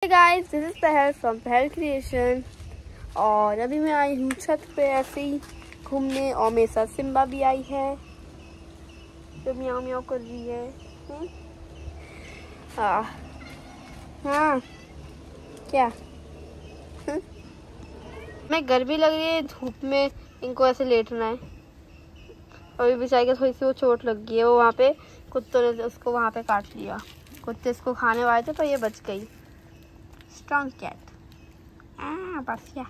Guys, this is पहल from पहल creation. और अभी मैं आई हूँ छत पे ऐसे ही घूमने और मेरे साथ सिम्बा भी आई है जो म्याऊं म्याऊं कर रही है। हाँ क्या मैं गर्मी लग रही है, धूप में इनको ऐसे लेटना है। अभी बेचारी को थोड़ी सी वो चोट लग गई है, वो वहाँ पे कुत्तों ने उसको वहाँ पे काट लिया। कुत्ते इसको खाने वाले थे पर ये बच गई। Strong cat. बस क्या,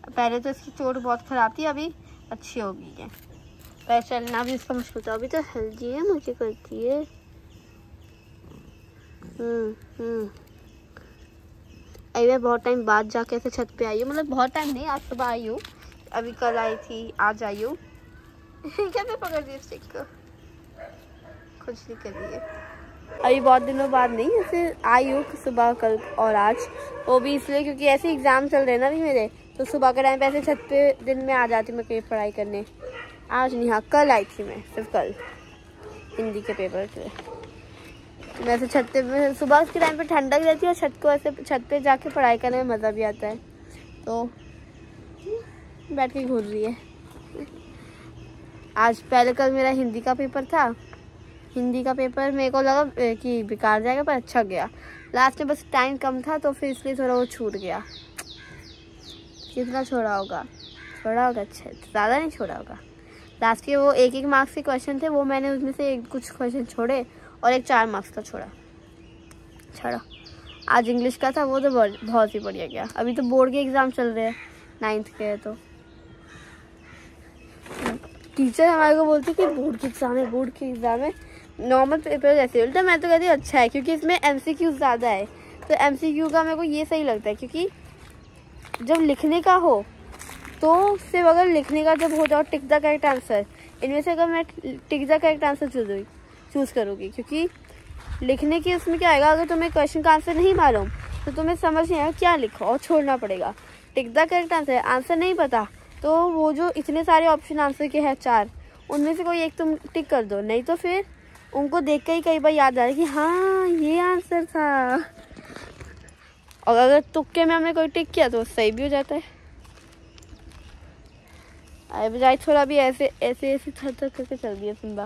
पहले तो इसकी चोट बहुत खराब थी, अभी अच्छी हो गई है। पैर चलना भी इसका मुश्किल था, अभी तो हेल्दी है, मुझे करती है। अभी मैं बहुत टाइम बाद जाके ऐसे छत पे आई हूँ, मतलब बहुत टाइम नहीं, आज सुबह आई हूँ। अभी कल आई थी, आज आई हूँ। क्या मैं पकड़ दी स्टिक को, कुछ नहीं कर रही है। अभी बहुत दिनों बाद नहीं, ऐसे आई हूँ सुबह कल और आज। वो भी इसलिए क्योंकि ऐसे एग्ज़ाम चल रहे हैं ना अभी मेरे, तो सुबह के टाइम पे ऐसे छत पे दिन में आ जाती हूँ मैं कहीं पढ़ाई करने। आज नहीं, हाँ कल आई थी मैं, सिर्फ कल हिंदी के पेपर के। मैं ऐसे छत पे सुबह के टाइम पे ठंडक रहती है और छत को ऐसे छत पे जाके पढ़ाई करने में मज़ा भी आता है। तो बैठ के घूर रही है। आज पहले कल मेरा हिंदी का पेपर था। हिंदी का पेपर मेरे को लगा कि बेकार जाएगा, पर अच्छा गया। लास्ट में बस टाइम कम था तो फिर इसलिए थोड़ा वो छूट गया। कितना छोड़ा होगा अच्छा, ज़्यादा नहीं छोड़ा होगा। लास्ट के वो 1-1 मार्क्स के क्वेश्चन थे, वो मैंने उसमें से कुछ क्वेश्चन छोड़े और एक 4 मार्क्स का छोड़ा। आज इंग्लिश का था, वो तो बहुत ही बढ़िया गया। अभी तो बोर्ड के एग्ज़ाम चल रहे हैं, 9th के है। तो टीचर हमारे को बोलती कि बोर्ड के एग्ज़ाम है, नॉर्मल पेपर जैसे उल्टा। मैं तो कहती हूँ अच्छा है, क्योंकि इसमें MCQ ज़्यादा है। तो MCQ का मेरे को ये सही लगता है, क्योंकि जब लिखने का हो तो सिर्फ अगर लिखने का जब हो जाओ टिक द करेक्ट आंसर, इनमें से अगर मैं tick the correct answer choose करूँगी, क्योंकि लिखने की उसमें क्या आएगा, अगर तुम्हें क्वेश्चन का आंसर नहीं मालूम तो तुम्हें समझ नहीं आएगा क्या लिखो और छोड़ना पड़ेगा। टिक द करेक्ट आंसर नहीं पता तो वो जो इतने सारे ऑप्शन आंसर के हैं 4, उनमें से कोई एक तुम टिक कर दो, नहीं तो फिर उनको देख के ही कई बार याद आ रहा है कि हाँ ये आंसर था। और अगर तुक्के में हमने कोई टिक किया तो सही भी हो जाता है। अरे बजाय थोड़ा भी ऐसे थर करके चल गई है सिम्बा।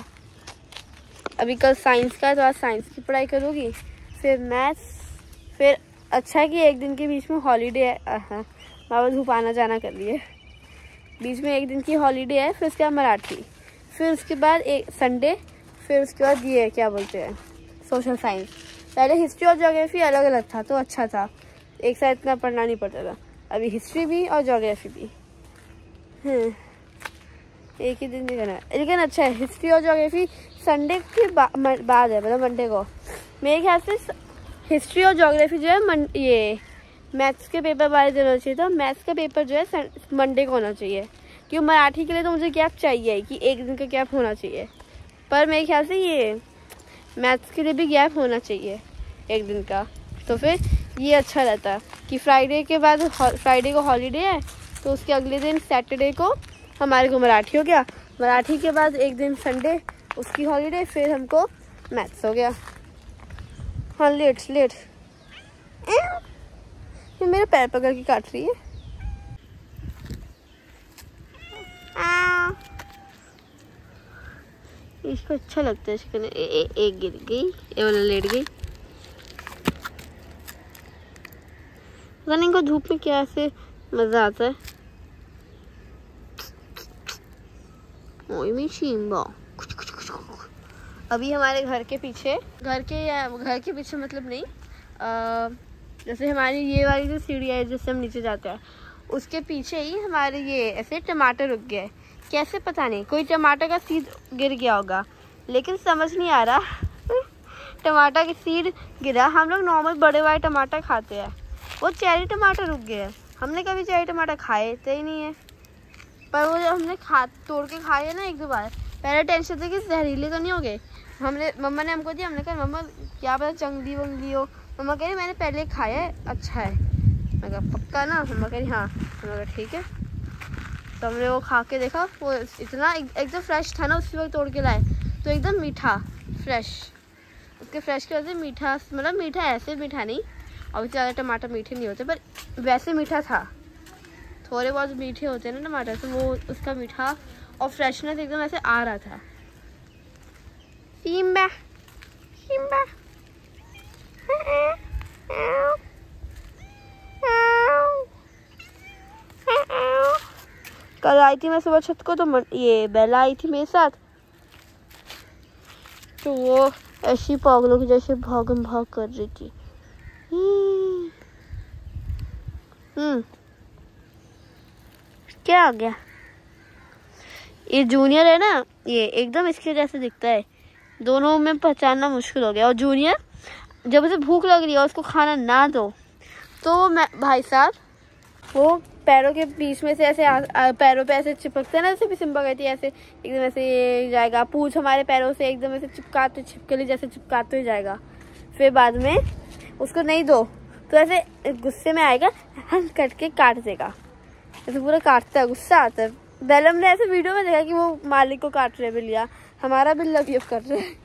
अभी कल साइंस का है तो आज साइंस की पढ़ाई करूँगी, फिर मैथ्स, फिर अच्छा है कि एक दिन के बीच में हॉलीडे है। बाबा धूप आना जाना कर रही है, बीच में एक दिन की हॉलीडे है। फिर उसके बाद मराठी, फिर उसके बाद एक संडे, फिर उसके बाद ये क्या बोलते हैं सोशल साइंस। पहले हिस्ट्री और ज्योग्राफी अलग अलग था तो अच्छा था, एक साथ इतना पढ़ना नहीं पड़ता था। अभी हिस्ट्री भी और ज्योग्राफी भी एक ही दिन नहीं करना है, लेकिन अच्छा है। हिस्ट्री और ज्योग्राफी संडे के बाद है, मतलब मंडे को। मेरे ख्याल से हिस्ट्री और ज्योग्राफी जो है ये मैथ्स के पेपर वाले दिन होना चाहिए था। मैथ्स का पेपर जो है मंडे को होना चाहिए, क्योंकि मराठी के लिए तो मुझे गैप चाहिए कि एक दिन का गैप होना चाहिए। पर मेरे ख्याल से ये मैथ्स के लिए भी गैप होना चाहिए एक दिन का, तो फिर ये अच्छा रहता है कि फ्राइडे के बाद फ्राइडे को हॉलीडे है तो उसके अगले दिन सैटरडे को हमारे को मराठी हो गया। मराठी के बाद एक दिन संडे उसकी हॉलीडे, फिर हमको मैथ्स हो गया। हाँ लेट ये मेरे पैर पकड़ के काट रही है। इसको अच्छा लगता है इसके एक गिर गई, ये वाला लेट गई। पता नहीं इनको धूप में क्या ऐसे मजा आता है। अभी हमारे घर के पीछे मतलब नहीं, जैसे हमारी ये वाली जो सीढ़ी है जिससे हम नीचे जाते हैं, उसके पीछे ही हमारे ये ऐसे टमाटर उग गए। कैसे पता नहीं, कोई टमाटर का सीड गिर गया होगा, लेकिन समझ नहीं आ रहा टमाटर की सीड गिरा। हम लोग नॉर्मल बड़े वाले टमाटर खाते हैं, वो चेरी टमाटर उग गए हैं। हमने कभी चेरी टमाटर खाए थे ही नहीं है, पर वो जब हमने तोड़ के खाए ना 1-2 बार, पहले टेंशन थी कि जहरीले तो नहीं हो गए। मम्मा ने हमको दिया, हमने कहा मम्मा क्या पता जंगली वंगली हो। मम्मा कह रही मैंने पहले खाया है, अच्छा है। मैं कहा पक्का ना? मम्मा कह रही हाँ। मैं कहा ठीक है। तो हमने वो खा के देखा, वो इतना एकदम फ्रेश था ना, उसी वक्त तोड़ के लाए तो एकदम मीठा फ्रेश। खुद के फ्रेश की वजह से मीठा, मतलब मीठा ऐसे मीठा नहीं, अभी ज़्यादा टमाटर मीठे नहीं होते, पर वैसे मीठा था। थोड़े बहुत मीठे होते हैं ना टमाटर, तो वो उसका मीठा और फ्रेशनेस एकदम ऐसे आ रहा था। सिम्बा सिम्बा कल आई थी मैं सुबह छत को, तो ये बेला आई थी मेरे साथ, तो वो ऐसी पागलों की जैसे भागम भाग कर रही थी। क्या आ गया? ये जूनियर है ना, ये एकदम इसके जैसे दिखता है, दोनों में पहचानना मुश्किल हो गया। और जूनियर जब उसे भूख लग रही है और उसको खाना ना दो, तो मैं भाई साहब वो पैरों के बीच में से ऐसे पैरों पे ऐसे चिपकते हैं ना, जैसे भी सिम्बा कहती है, ऐसे एकदम ऐसे ये जाएगा, पूंछ हमारे पैरों से एकदम ऐसे चिपकाते, छिपकली जैसे चिपकाते ही जाएगा। फिर बाद में उसको नहीं दो तो ऐसे गुस्से में आएगा, कट के काट देगा, ऐसे पूरा काटता है, गुस्सा आता है। बेलम ने ऐसे वीडियो में देखा कि वो मालिक को काट रहे बिल्लियाँ, हमारा बिल्ला गिफ्ट कर रहे हैं।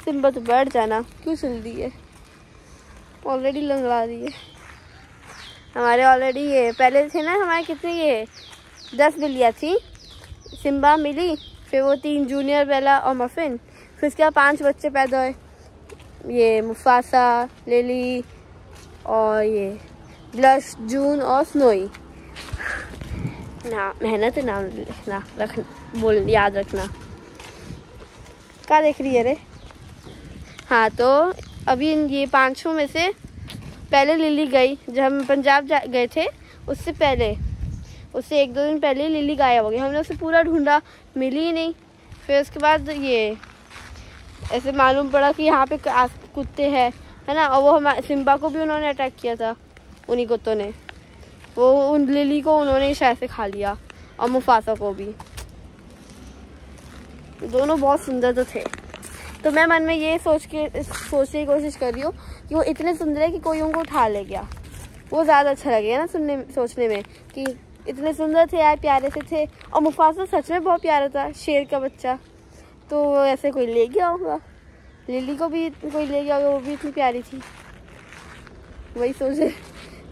सिम्बा तो बैठ जाना, क्यों चल रही है, ऑलरेडी लंगड़ा रही है। हमारे ऑलरेडी ये पहले थे ना हमारे कितने, ये 10 बिल्लियाँ थी, सिम्बा मिली, फिर वो 3 जूनियर, बेला और मफिन, फिर उसके बाद 5 बच्चे पैदा हुए, ये मुफासा, लिली और ये ब्लश, जून और स्नोई। ना मेहनत है नाम लिखना, बोल याद रखना। क्या देख रही है रे? हाँ, तो अभी ये 5 में से पहले लिली गई, जब हम पंजाब गए थे उससे पहले, उससे 1-2 दिन पहले लिली गायब हो गई। हमने उसे पूरा ढूंढा, मिली ही नहीं। फिर उसके बाद ये ऐसे मालूम पड़ा कि यहाँ पे कुत्ते हैं, है ना, और वो सिम्बा को भी उन्होंने अटैक किया था, उन्हीं कुत्तों ने, वो उन लिली को उन्होंने शायद से खा लिया, और मुफासा को भी। दोनों बहुत सुंदर तो थे। तो मैं मन में ये सोचने की कोशिश कर रही हूँ कि वो इतने सुंदर है कि कोई उनको उठा ले गया, वो ज़्यादा अच्छा लगेगा ना सोचने में कि इतने सुंदर थे यार, प्यारे से थे। और मुफासा सच में बहुत प्यारा था, शेर का बच्चा, तो ऐसे कोई ले गया होगा। लिली को भी कोई ले गया होगा, वो भी इतनी प्यारी थी। वही सोचे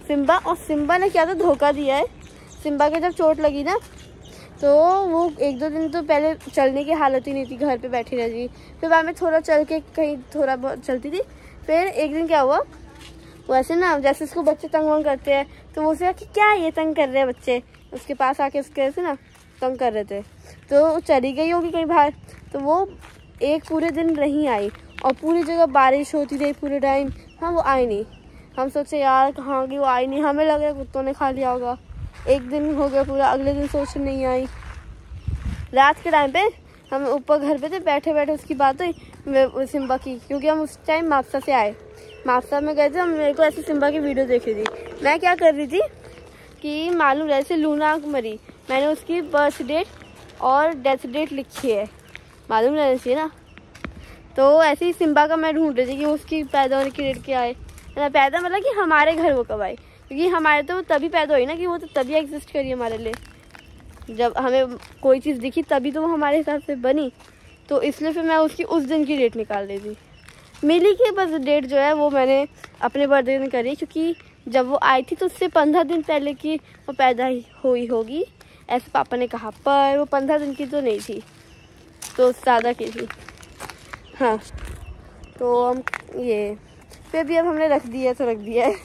सिम्बा, और सिम्बा ने क्या तो धोखा दिया है। सिम्बा के जब चोट लगी ना, तो वो 1-2 दिन तो पहले चलने की हालत ही नहीं थी, घर पे बैठी रहती। फिर बाद में थोड़ा चल के कहीं थोड़ा बहुत चलती थी। फिर एक दिन क्या हुआ, वैसे ना जैसे उसको बच्चे तंग वंग करते हैं, तो वो उसे कि क्या ये तंग कर रहे हैं बच्चे, उसके पास आके उसके ऐसे ना तंग कर रहे थे, तो चली गई होगी कहीं बाहर। तो वो एक पूरे दिन नहीं आई, और पूरी जगह बारिश होती रही पूरे टाइम। हाँ, वो आई नहीं। हम सोचे यार कहाँ गई, वो आई नहीं, हमें लग रहा है कुत्तों ने खा लिया होगा। एक दिन हो गया पूरा, अगले दिन सोच नहीं आई। रात के टाइम पे हम ऊपर घर पे थे, बैठे बैठे उसकी बात हुई सिम्बा की, क्योंकि हम उस टाइम मापसा से आए, मापसा में गए थे। हम मेरे को ऐसे सिम्बा की वीडियो देख रही थी। मैं क्या कर रही थी कि मालूम जैसे लूना मरी, मैंने उसकी बर्थ डेट और डेथ डेट लिखी है, मालूम रहना चाहिए ना। तो ऐसे ही सिम्बा का मैं ढूंढ रही थी कि उसकी पैदा होने की डेट क्या है ना, पैदा मतलब कि हमारे घर वो कब आई, क्योंकि हमारे तो तभी पैदा हुई ना, कि वो तो तभी एग्जिस्ट करी हमारे लिए, जब हमें कोई चीज़ दिखी तभी तो वो हमारे हिसाब से बनी। तो इसलिए फिर मैं उसकी उस दिन की डेट निकाल दी थी। मिली की बस डेट जो है वो मैंने अपने बर्थडे में करी, क्योंकि जब वो आई थी तो उससे 15 दिन पहले की वो पैदा हुई होगी, ऐसे पापा ने कहा, पर वो 15 दिन की तो नहीं थी, तो ज़्यादा की थी। हाँ, तो हम ये फिर भी अब हमने रख दिया तो रख दिया है।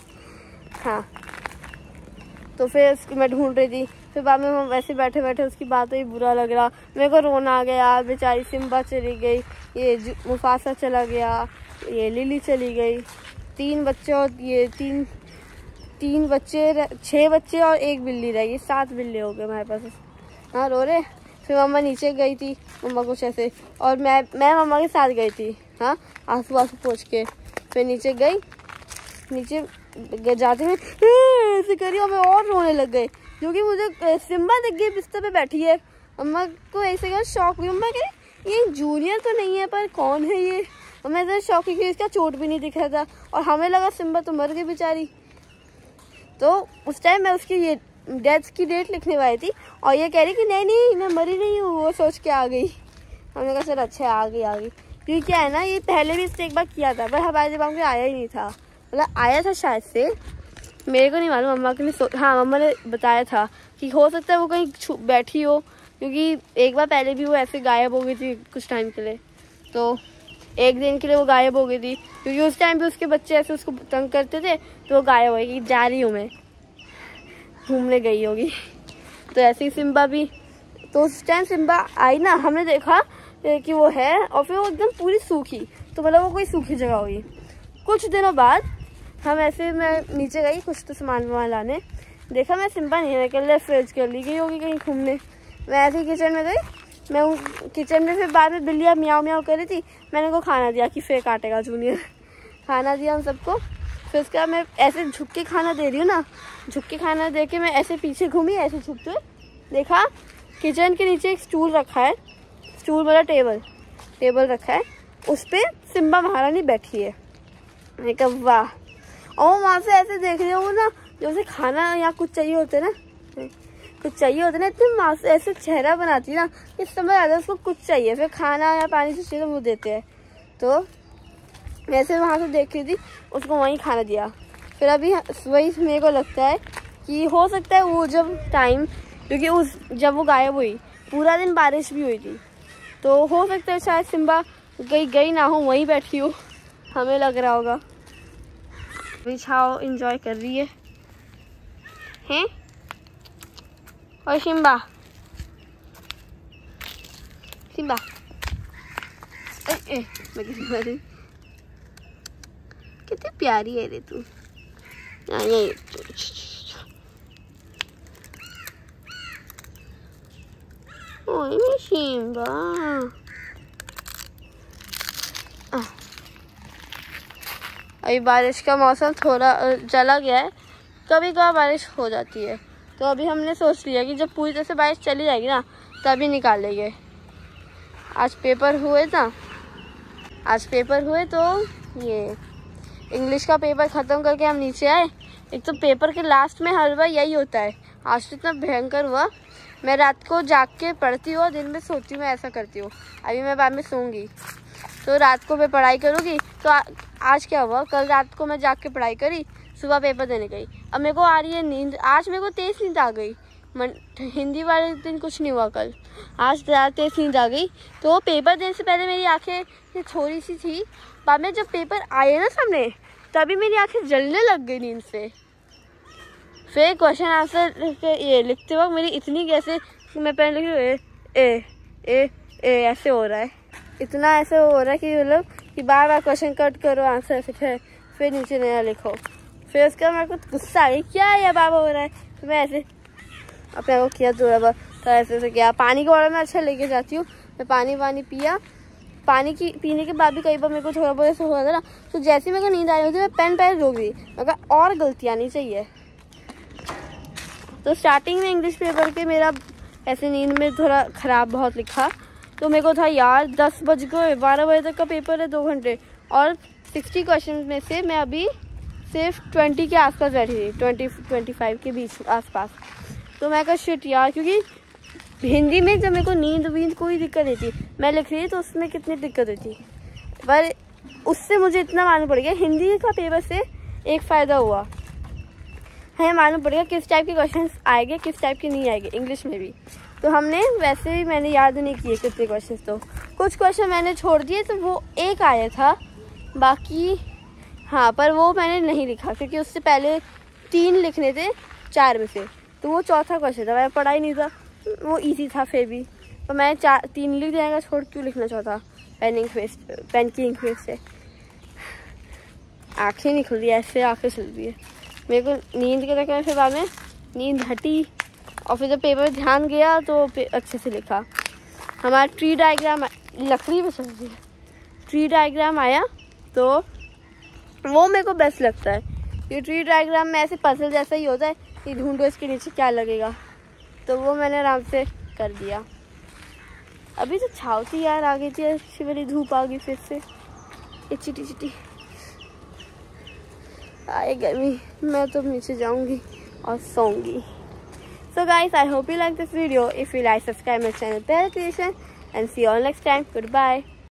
हाँ, तो फिर मैं ढूंढ रही थी। फिर बाद में हम वैसे बैठे बैठे उसकी बात हुई, बुरा लग रहा, मेरे को रोना आ गया। बेचारी सिम्बा चली गई, ये मुफासा चला गया, ये लिली चली गई, 3 बच्चे, और ये तीन बच्चे, 6 बच्चे और 1 बिल्ली रह गई, 7 बिल्ली हो गए हमारे पास। हाँ, रो रहे। फिर मम्मा नीचे गई थी, मम्मा कुछ ऐसे, और मैं मम्मा के साथ गई थी। हाँ, आंसू पोंछ के फिर नीचे गई। नीचे जाते हुए ऐसे करी और मैं और रोने लग गई, क्योंकि मुझे सिम्बा दिख गई बिस्तर पे बैठी है। अम्मा को ऐसे का शौक हुई, अम्मा कह ये जूनियर तो नहीं है, पर कौन है ये। और मैं इधर शौक हुई, इसका चोट भी नहीं दिख रहा था, और हमें लगा सिम्बा तो मर गई बेचारी। तो उस टाइम मैं उसकी ये डेथ की डेट लिखने वाली थी, और ये कह रही कि नहीं मैं मरी नहीं हूँ, वो सोच के आ गई। हमने कहा चल अच्छा आ गई। क्योंकि क्या है ना, ये पहले भी इसने एक बार किया था पर हमारे दिमाग में आया ही नहीं था, मतलब आया था शायद से, मेरे को नहीं मालूम, मम्मा के लिए हाँ मम्मा ने बताया था कि हो सकता है वो कहीं बैठी हो, क्योंकि एक बार पहले भी वो ऐसे गायब हो गई थी कुछ टाइम के लिए, तो एक दिन के लिए वो गायब हो गई थी, क्योंकि उस टाइम पे उसके बच्चे ऐसे उसको तंग करते थे, तो वो गायब हो गई, जा रही हूँ मैं, घूमने गई होगी। तो ऐसे ही सिम्बा भी, तो उस टाइम सिम्बा आई ना, हमने देखा कि वो है, और फिर वो एकदम पूरी सूखी, तो मतलब वो कोई सूखी जगह होगी। कुछ दिनों बाद हम ऐसे, मैं नीचे गई कुछ तो सामान वामान लाने, देखा मैं सिम्बा नहीं है, निकल फ्रिज कर ली गई होगी कहीं घूमने। मैं ऐसे ही किचन में गई, मैं किचन में, फिर बाद में बिल्लियाँ म्याऊ म्याऊ कर रही थी, मैंने उनको खाना दिया कि फिर काटेगा जूनियर, खाना दिया हम सबको। फिर उसके बाद मैं ऐसे झुक के खाना दे रही हूँ ना, झुक के खाना दे के मैं ऐसे पीछे घूमी, ऐसे झुकते हुए देखा किचन के नीचे एक स्टूल रखा है, स्टूल वाला टेबल रखा है, उस पर सिम्बा महारानी बैठी है। मैंने कहा वाह, और वहाँ से ऐसे देख रही हूँ ना, जैसे खाना या कुछ चाहिए होता है ना, इतने ऐसे चेहरा बनाती है ना, कि समझ आता है उसको कुछ चाहिए, फिर खाना या पानी से चाहिए वो देते हैं। तो ऐसे वहाँ से देख रही थी, उसको वहीं खाना दिया। फिर अभी वही मेरे को लगता है कि हो सकता है वो जब टाइम, क्योंकि जब वो गायब हुई पूरा दिन बारिश भी हुई थी, तो हो सकता है शायद सिम्बा गई ना हो, वहीं बैठी हो, हमें लग रहा होगा। अभी छाओ एंजॉय कर रही है हैं? और सिम्बा कितनी प्यारी है रे तू। ओए सिम्बा, अभी बारिश का मौसम थोड़ा चला गया है, कभी कभार बारिश हो जाती है, तो अभी हमने सोच लिया कि जब पूरी तरह से बारिश चली जाएगी ना, तभी निकालेंगे। आज पेपर हुए तो ये इंग्लिश का पेपर ख़त्म करके हम नीचे आए। एक तो पेपर के लास्ट में हर बार यही होता है, आज तो इतना भयंकर हुआ। मैं रात को जाग के पढ़ती हूँ, दिन में सोती हूँ, मैं ऐसा करती हूँ। अभी मैं बाद में सोऊंगी, तो रात को मैं पढ़ाई करूँगी। तो आज क्या हुआ, कल रात को मैं जाग के पढ़ाई करी, सुबह पेपर देने गई। अब मेरे को आ रही है नींद, आज मेरे को तेज़ नींद आ गई। हिंदी वाले दिन कुछ नहीं हुआ कल, आज तेज़ नींद आ गई। तो पेपर देने से पहले मेरी आंखें छोटी सी थी, बाद में जब पेपर आए ना सामने, तभी मेरी आंखें जलने लग गई नींद से। फिर क्वेश्चन आंसर ये लिखते वक्त मेरी इतनी कैसे, मैं पहले लिख रही हूँ ऐसे हो रहा है, इतना ऐसे हो रहा है कि मतलब कि बार बार क्वेश्चन कट करो, आंसर फिर नीचे नया लिखो। फिर उसके बाद मेरे को गुस्सा आ गई, क्या है बाबा हो रहा है। तो मैं ऐसे अपने को किया थोड़ा बहुत, तो ऐसे किया। पानी का बॉटल मैं अच्छा लेके जाती हूँ, मैं पानी पिया। पीने के बाद भी कई बार मेरे को थोड़ा बहुत ऐसा हुआ था ना, तो जैसे मेरे को नींद आ रही थी मैं पेन रोक दी, मैं और गलती आनी चाहिए। तो स्टार्टिंग में इंग्लिश पेपर के मेरा ऐसे नींद में थोड़ा ख़राब बहुत लिखा, तो मेरे को था यार 10 बज गए, 12 बजे तक का पेपर है, 2 घंटे, और 60 क्वेश्चन में से मैं अभी सिर्फ 20 के आसपास बैठी थी, 20-25 के बीच आसपास। तो मैं कहा शिट यार, क्योंकि हिंदी में जब मेरे को नींद कोई दिक्कत नहीं थी, मैं लिख रही थी तो उसमें कितनी दिक्कत हुई थी, पर उससे मुझे इतना मालूम पड़ गया हिंदी का पेपर से एक फ़ायदा हुआ है, मालूम पड़ेगा किस टाइप के क्वेश्चन आएंगे, किस टाइप के नहीं आएंगे इंग्लिश में भी। तो हमने वैसे ही मैंने याद नहीं किए कितने क्वेश्चन, तो कुछ क्वेश्चन मैंने छोड़ दिए, तो वो एक आया था, बाकी हाँ, पर वो मैंने नहीं लिखा क्योंकि उससे पहले 3 लिखने थे 4 में से, तो वो चौथा क्वेश्चन था, मैं पढ़ा ही नहीं था, वो इजी था फिर भी, तो मैं 3 लिख जाएगा, छोड़ क्यों लिखना चौथा। पेन की इंक वेस्ट से आँखें नहीं खुल रही, ऐसे आँखें चल रही है मेरे को नींद के चक्कर में। फिर बाद में नींद हटी, और फिर जब पेपर ध्यान गया तो अच्छे से लिखा। हमारा ट्री डायग्राम, लकड़ी में चल रही है, ट्री डायग्राम आया, तो वो मेरे को बेस्ट लगता है। ये ट्री डायग्राम में ऐसे पजल जैसा ही होता है कि ढूंढो इसके नीचे क्या लगेगा, तो वो मैंने आराम से कर दिया। अभी तो छाव थी यार, आ गई थी अच्छी वाली धूप, आ गई फिर से ये चिटी आए गर्मी। मैं तो नीचे जाऊंगी और सोऊंगी। So guys, I hope you like this video. If you like, subscribe my channel Bell Creation, and see you all next time. Goodbye.